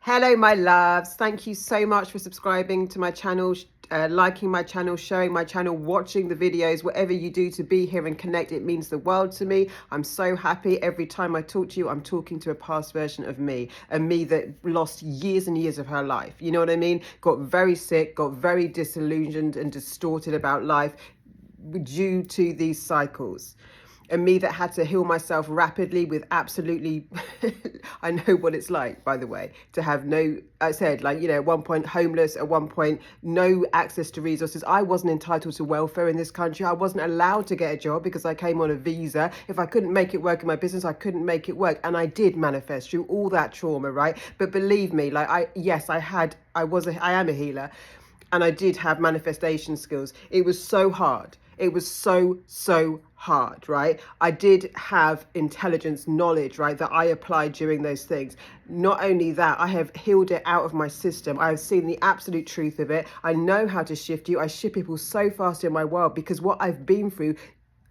Hello, my loves. Thank you so much for subscribing to my channel, liking my channel, sharing my channel, watching the videos, whatever you do to be here and connect. It means the world to me. I'm so happy. Every time I talk to you, I'm talking to a past version of me, a me that lost years and years of her life. You know what I mean? Got very sick, got very disillusioned and distorted about life due to these cycles. And me that had to heal myself rapidly with absolutely, I know what it's like, by the way, to have no, I said, like, at one point homeless, at one point no access to resources. I wasn't entitled to welfare in this country. I wasn't allowed to get a job because I came on a visa. If I couldn't make it work in my business, I couldn't make it work. And I did manifest through all that trauma, right? But believe me, like, I am a healer, and I did have manifestation skills. It was so hard. It was so hard, right? I did have intelligence, knowledge, right, that I applied during those things. Not only that, I have healed it out of my system. I have seen the absolute truth of it. I know how to shift you. I shift people so fast in my world because what I've been through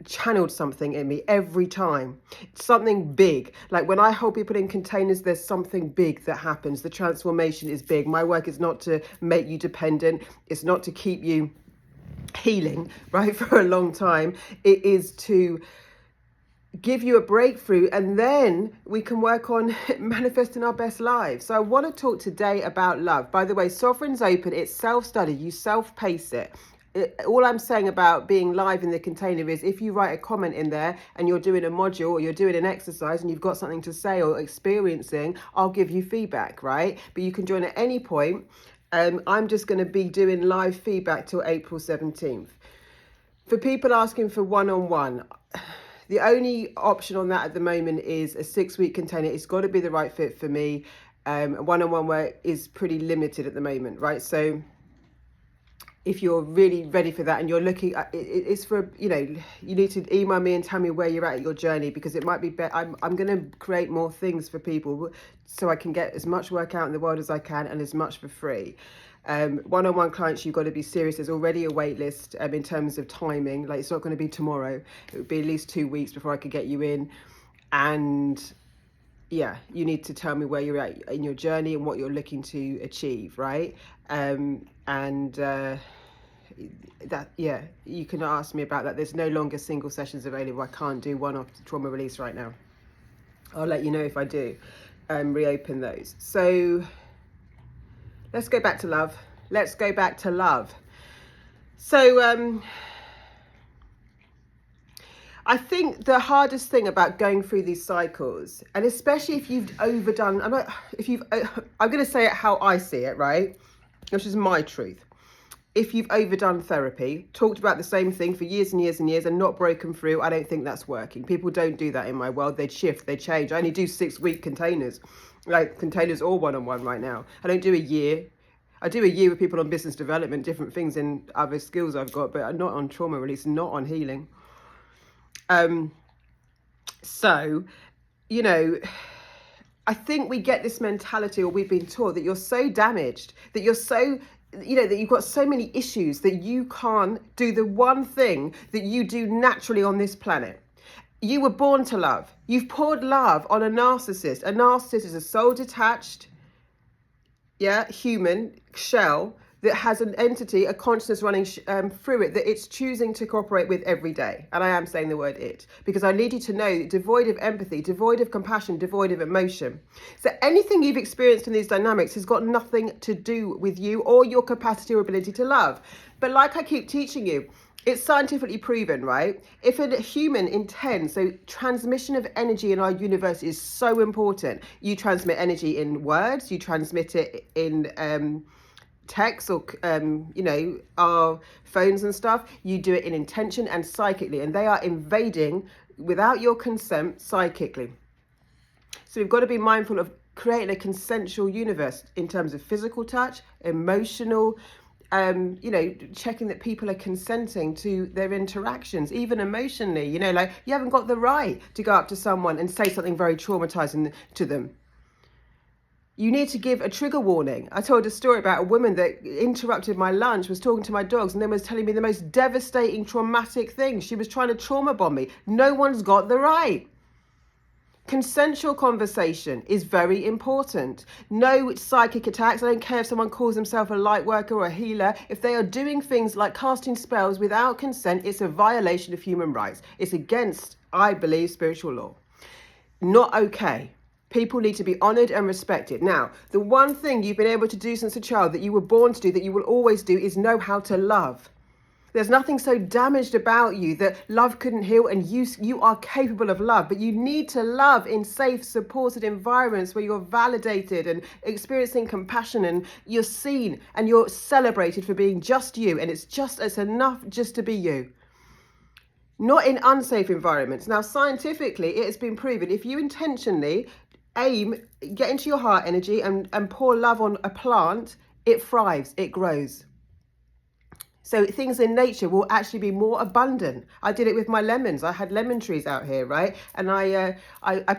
channeled something in me every time. Something big. Like when I hold people in containers, there's something big that happens. The transformation is big. My work is not to make you dependent. It's not to keep you healing, right, for a long time. It is to give you a breakthrough, and then we can work on manifesting our best lives. So I want to talk today about love. By the way, Sovereign's open. It's self-study. You self-pace it. All I'm saying about being live in the container is if you write a comment in there and you're doing a module or you're doing an exercise and you've got something to say or experiencing, I'll give you feedback, right? But you can join at any point. I'm just going to be doing live feedback till April 17th. For people asking for one-on-one, the only option on that at the moment is a 6-week container. It's got to be the right fit for me. One-on-one work is pretty limited at the moment, right? So if you're really ready for that and you're looking, it's for, you need to email me and tell me where you're at your journey, because it might be better. I'm going to create more things for people so I can get as much work out in the world as I can and as much for free. One-on-one clients, you've got to be serious. There's already a wait list in terms of timing. Like, it's not going to be tomorrow. It would be at least 2 weeks before I could get you in. And yeah, you need to tell me where you're at in your journey and what you're looking to achieve, right? You can ask me about that. There's no longer single sessions available. I can't do one-off trauma release right now. I'll let you know if I do reopen those. So let's go back to love. Let's go back to love. So I think the hardest thing about going through these cycles, and especially if you've overdone, I'm going to say it how I see it, right? Which is my truth. If you've overdone therapy, talked about the same thing for years and years and years and not broken through, I don't think that's working. People don't do that in my world. They shift, they change. I only do 6-week containers, like containers or one-on-one right now. I don't do a year. I do a year with people on business development, different things and other skills I've got, but not on trauma release, not on healing. So, I think we get this mentality, or we've been taught, that you're so damaged, that you're so, that you've got so many issues that you can't do the one thing that you do naturally on this planet. You were born to love. You've poured love on a narcissist. A narcissist is a soul detached, human shell that has an entity, a consciousness running through it that it's choosing to cooperate with every day. And I am saying the word it, because I need you to know, devoid of empathy, devoid of compassion, devoid of emotion. So anything you've experienced in these dynamics has got nothing to do with you or your capacity or ability to love. But like I keep teaching you, it's scientifically proven, right? If a human intends, so transmission of energy in our universe is so important. You transmit energy in words, you transmit it in text or our phones and stuff. You do it in intention and psychically, and they are invading without your consent psychically. So we've got to be mindful of creating a consensual universe in terms of physical touch, emotional, checking that people are consenting to their interactions, even emotionally. Like, you haven't got the right to go up to someone and say something very traumatizing to them. You need to give a trigger warning. I told a story about a woman that interrupted my lunch, was talking to my dogs, and then was telling me the most devastating, traumatic things. She was trying to trauma bomb me. No one's got the right. Consensual conversation is very important. No psychic attacks. I don't care if someone calls himself a light worker or a healer. If they are doing things like casting spells without consent, it's a violation of human rights. It's against, I believe, spiritual law. Not okay. People need to be honoured and respected. Now, the one thing you've been able to do since a child that you were born to do, that you will always do, is know how to love. There's nothing so damaged about you that love couldn't heal, and you are capable of love. But you need to love in safe, supported environments where you're validated and experiencing compassion, and you're seen and you're celebrated for being just you. And it's enough just to be you. Not in unsafe environments. Now, scientifically, it has been proven if you intentionally get into your heart energy and pour love on a plant, it thrives, it grows. So things in nature will actually be more abundant. I did it with my lemons. I had lemon trees out here, right? And I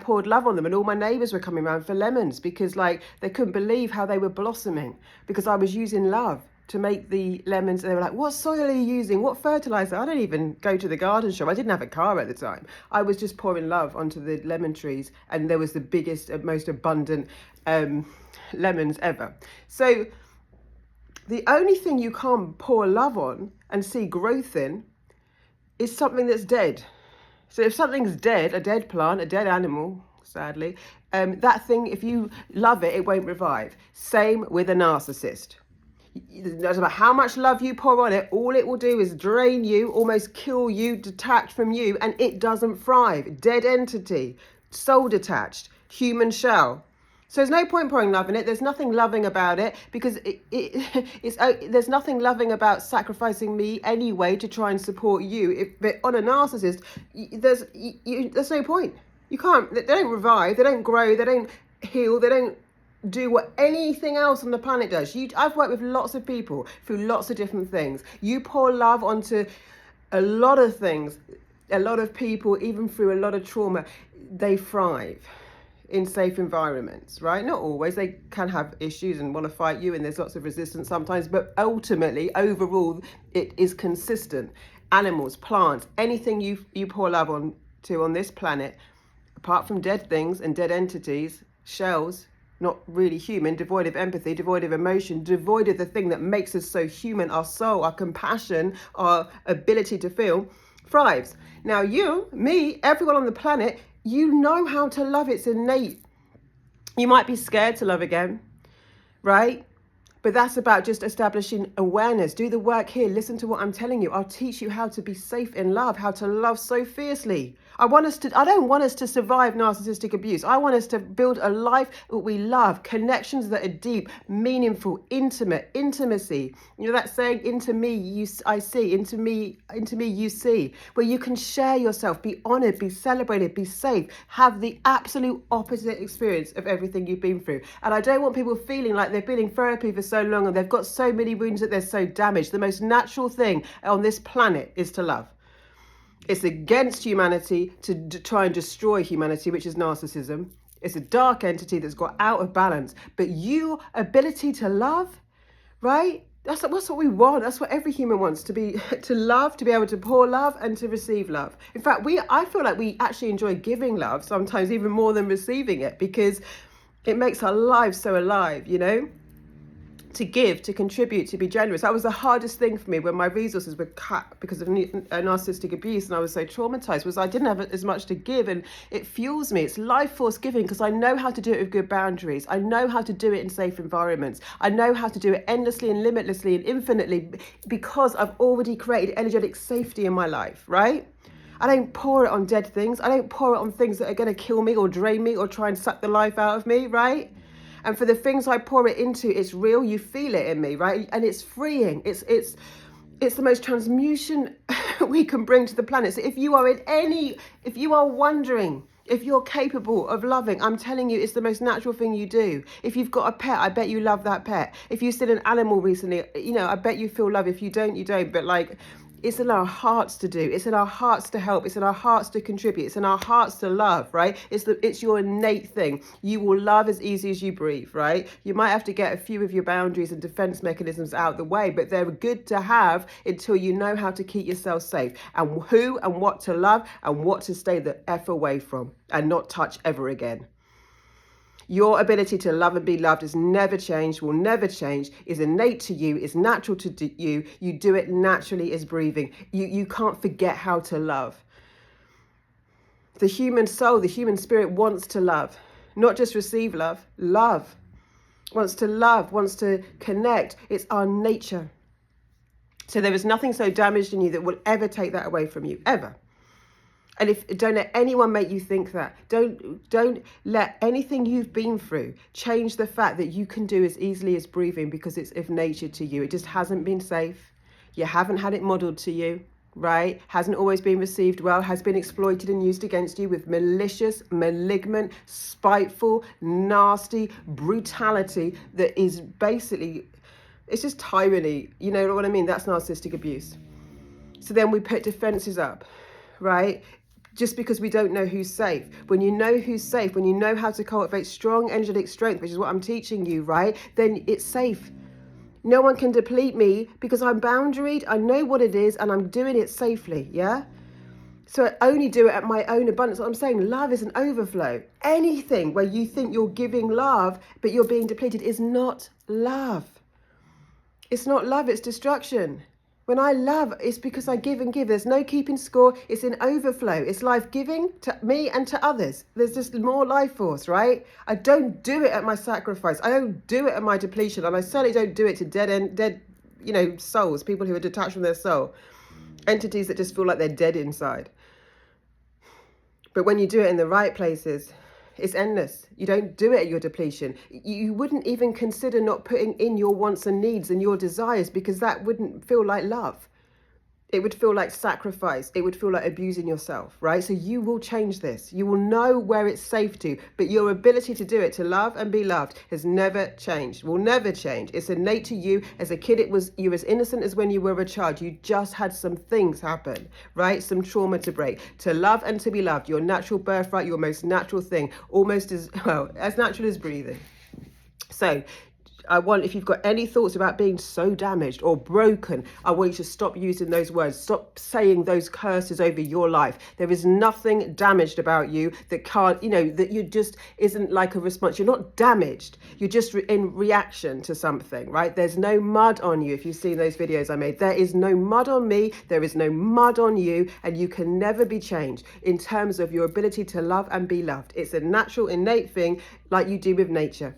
poured love on them, and all my neighbours were coming around for lemons because they couldn't believe how they were blossoming, because I was using love to make the lemons. They were like, what soil are you using? What fertilizer? I don't even go to the garden shop. I didn't have a car at the time. I was just pouring love onto the lemon trees, and there was the biggest, most abundant lemons ever. So the only thing you can't pour love on and see growth in is something that's dead. So if something's dead, a dead plant, a dead animal, sadly, that thing, if you love it, it won't revive. Same with a narcissist. It doesn't matter how much love you pour on it, all it will do is drain you, almost kill you, detach from you, and it doesn't thrive. Dead entity, soul detached, human shell. So there's no point pouring love in it. There's nothing loving about it, because there's nothing loving about sacrificing me anyway to try and support you. But on a narcissist, there's no point. You can't. They don't revive. They don't grow. They don't heal. They don't do what anything else on the planet does. I've worked with lots of people through lots of different things. You pour love onto a lot of things, a lot of people, even through a lot of trauma, they thrive in safe environments, right? Not always. They can have issues and want to fight you, and there's lots of resistance sometimes, but ultimately, overall, it is consistent. Animals, plants, anything you pour love on this planet, apart from dead things and dead entities, shells, not really human, devoid of empathy, devoid of emotion, devoid of the thing that makes us so human, our soul, our compassion, our ability to feel, thrives. Now you, me, everyone on the planet, you know how to love. It's innate. You might be scared to love again, right? But that's about just establishing awareness. Do the work here. Listen to what I'm telling you. I'll teach you how to be safe in love, how to love so fiercely. I don't want us to survive narcissistic abuse. I want us to build a life that we love, connections that are deep, meaningful, intimate, intimacy. You know that saying, into me, I see, into me, you see, where you can share yourself, be honored, be celebrated, be safe, have the absolute opposite experience of everything you've been through. And I don't want people feeling like they've been in therapy for so long and they've got so many wounds that they're so damaged. The most natural thing on this planet is to love. It's against humanity to try and destroy humanity, which is narcissism. It's a dark entity that's got out of balance. But your ability to love, right? That's what we want. That's what every human wants, to love, to be able to pour love and to receive love. In fact, I feel like we actually enjoy giving love sometimes even more than receiving it, because it makes our lives so alive, you know? To give, to contribute, to be generous. That was the hardest thing for me when my resources were cut because of narcissistic abuse, and I was so traumatized, was I didn't have as much to give, and it fuels me. It's life force giving, because I know how to do it with good boundaries. I know how to do it in safe environments. I know how to do it endlessly and limitlessly and infinitely, because I've already created energetic safety in my life, right? I don't pour it on dead things. I don't pour it on things that are going to kill me or drain me or try and suck the life out of me, right? And for the things I pour it into, it's real. You feel it in me, right? And it's freeing. It's the most transmutation we can bring to the planet. So if you are wondering if you're capable of loving, I'm telling you, it's the most natural thing you do. If you've got a pet, I bet you love that pet. If you've seen an animal recently, I bet you feel love. If you don't, you don't. But It's in our hearts to do. It's in our hearts to help. It's in our hearts to contribute. It's in our hearts to love, right? It's your innate thing. You will love as easy as you breathe, right? You might have to get a few of your boundaries and defense mechanisms out the way, but they're good to have until you know how to keep yourself safe and who and what to love and what to stay the F away from and not touch ever again. Your ability to love and be loved has never changed, will never change, is innate to you, is natural to you. You do it naturally as breathing. You can't forget how to love. The human soul, the human spirit wants to love, not just receive love, love. Wants to love, wants to connect. It's our nature. So there is nothing so damaged in you that will ever take that away from you, ever. And don't let anyone make you think that. Don't let anything you've been through change the fact that you can do as easily as breathing, because it's of nature to you. It just hasn't been safe. You haven't had it modeled to you, right? Hasn't always been received well, has been exploited and used against you with malicious, malignant, spiteful, nasty brutality that is basically, it's just tyranny. You know what I mean? That's narcissistic abuse. So then we put defenses up, right? Just because we don't know who's safe. When you know who's safe, when you know how to cultivate strong energetic strength, which is what I'm teaching you, right? Then it's safe. No one can deplete me because I'm boundaried. I know what it is and I'm doing it safely, yeah? So I only do it at my own abundance. What I'm saying, love is an overflow. Anything where you think you're giving love but you're being depleted is not love. It's not love, it's destruction. When I love, it's because I give and give. There's no keeping score. It's in overflow. It's life-giving to me and to others. There's just more life force, right? I don't do it at my sacrifice. I don't do it at my depletion. And I certainly don't do it to dead, souls, people who are detached from their soul. Entities that just feel like they're dead inside. But when you do it in the right places, it's endless. You don't do it at your depletion. You wouldn't even consider not putting in your wants and needs and your desires, because that wouldn't feel like love. It would feel like sacrifice. It would feel like abusing yourself, right? So you will change this. You will know where it's safe to, but your ability to do it, to love and be loved, has never changed, will never change. It's innate to you. As a kid, you were as innocent as when you were a child. You just had some things happen, right? Some trauma to break. To love and to be loved, your natural birthright, your most natural thing, almost as natural as breathing. So if you've got any thoughts about being so damaged or broken, I want you to stop using those words. Stop saying those curses over your life. There is nothing damaged about you that can't, that you just isn't like a response. You're not damaged. You're just in reaction to something, right? There's no mud on you. If you've seen those videos I made, there is no mud on me. There is no mud on you, and you can never be changed in terms of your ability to love and be loved. It's a natural, innate thing, like you do with nature.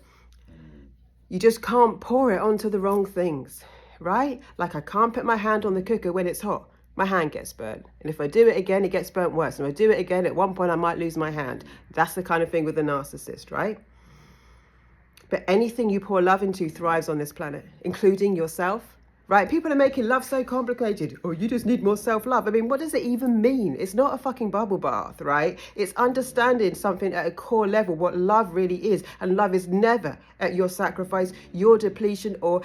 You just can't pour it onto the wrong things, right? Like I can't put my hand on the cooker when it's hot. My hand gets burnt. And if I do it again, it gets burnt worse. And if I do it again, at one point I might lose my hand. That's the kind of thing with a narcissist, right? But anything you pour love into thrives on this planet, including yourself. Right? People are making love so complicated. Oh, you just need more self-love. I mean, what does it even mean? It's not a fucking bubble bath, right? It's understanding something at a core level, what love really is. And love is never at your sacrifice, your depletion, or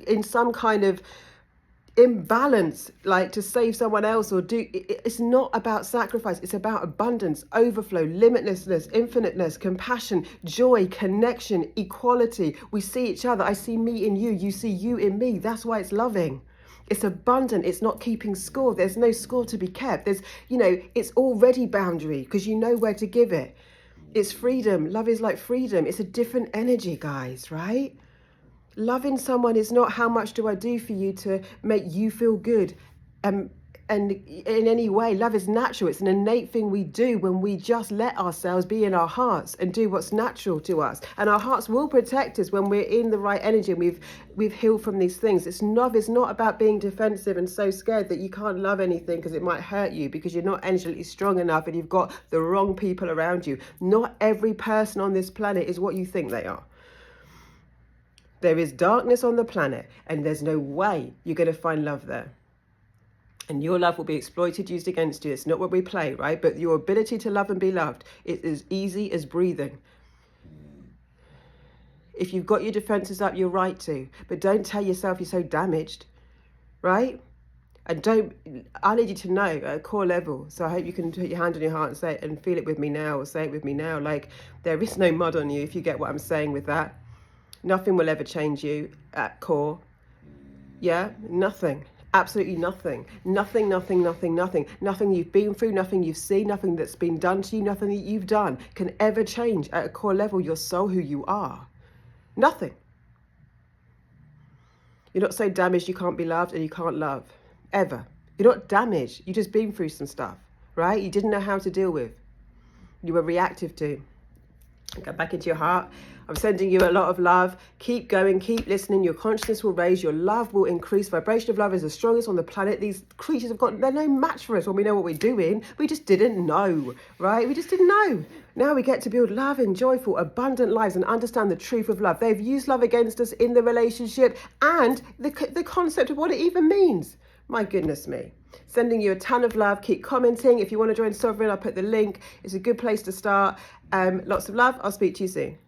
in some kind of imbalance, like to save someone else or do. It's not about sacrifice. It's about abundance, overflow, limitlessness, infiniteness, compassion, joy, connection, equality. We see each other. I see me in you. You see you in me. That's why it's loving. It's abundant. It's not keeping score. There's no score to be kept. It's already boundary because you know where to give it. It's freedom. Love is like freedom. It's a different energy, guys, right? Loving someone is not how much do I do for you to make you feel good. And in any way, love is natural. It's an innate thing we do when we just let ourselves be in our hearts and do what's natural to us. And our hearts will protect us when we're in the right energy and we've healed from these things. Love is not about being defensive and so scared that you can't love anything because it might hurt you because you're not energetically strong enough and you've got the wrong people around you. Not every person on this planet is what you think they are. There is darkness on the planet and there's no way you're going to find love there. And your love will be exploited, used against you. It's not what we play, right? But your ability to love and be loved is as easy as breathing. If you've got your defenses up, you're right to. But don't tell yourself you're so damaged, right? And I need you to know at a core level. So I hope you can put your hand on your heart and say it and feel it with me now, or say it with me now. Like, there is no mud on you, if you get what I'm saying with that. Nothing will ever change you at core. Yeah, nothing. Absolutely nothing. Nothing, nothing, nothing, nothing. Nothing you've been through, nothing you've seen, nothing that's been done to you, nothing that you've done can ever change at a core level your soul, who you are. Nothing. You're not so damaged you can't be loved, and you can't love. Ever. You're not damaged. You've just been through some stuff, right? You didn't know how to deal with. You were reactive to. Get back into your heart. I'm sending you a lot of love. Keep going, keep listening. Your consciousness will raise, your love will increase. Vibration of love is the strongest on the planet. These creatures have got, they're no match for us when we know what we're doing. We just didn't know, right? We just didn't know. Now we get to build love and joyful, abundant lives and understand the truth of love. They've used love against us in the relationship and the concept of what it even means. My goodness me. Sending you a ton of love. Keep commenting. If you want to join Sovereign, I'll put the link. It's a good place to start. Lots of love. I'll speak to you soon.